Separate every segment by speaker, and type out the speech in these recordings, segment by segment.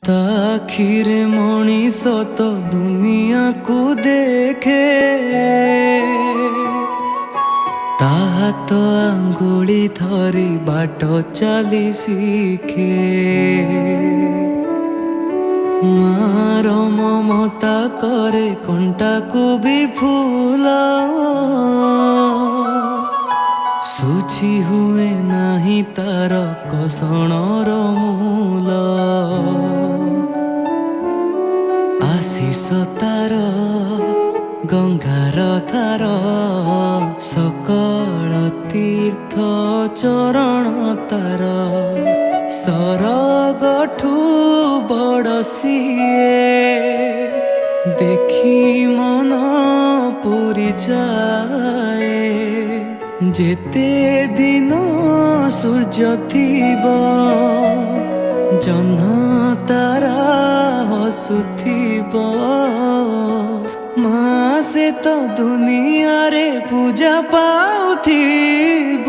Speaker 1: ताखिरे मनीष तो दुनिया को देखे ताहा तो आंगुली धरी बाट चली शिखे मार ममता करे कंटा को भी फूल सुझी हुए नहीं तार कसणर मूल आशीष तार गंगार तार सकल तीर्थ चरण तार सरगठू बड़ सिए देखी मन पूरी जाए जेते दिन सूर्य थीब जह्न तारा हसुथिब माँ से तो दुनिया रे पूजा पाउथिब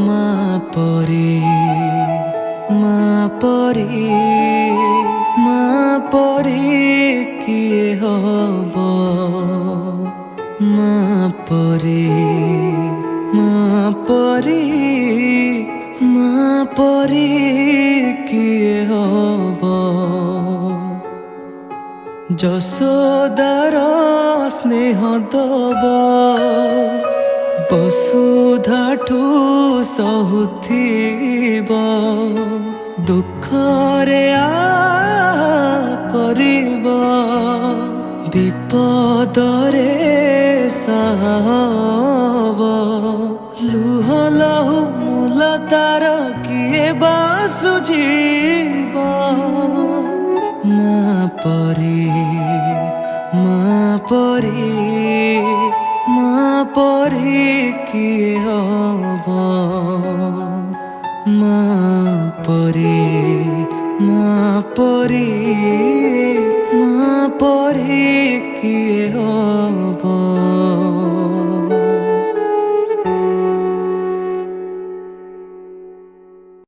Speaker 1: माँ परी माँ परी माँ परी किए हब माँ परी माँ परी माँ परी किए हब যশোদার স্নেহ দব বসুধাঠু সহুথিব দুঃখরে করিব বিপদরে সাহব লুহ লহু মূল তার কিয়ে বাসুজিব माँ परी माँ परी माँ परी किए हब माँ परी माँ परी माँ परी किए हब।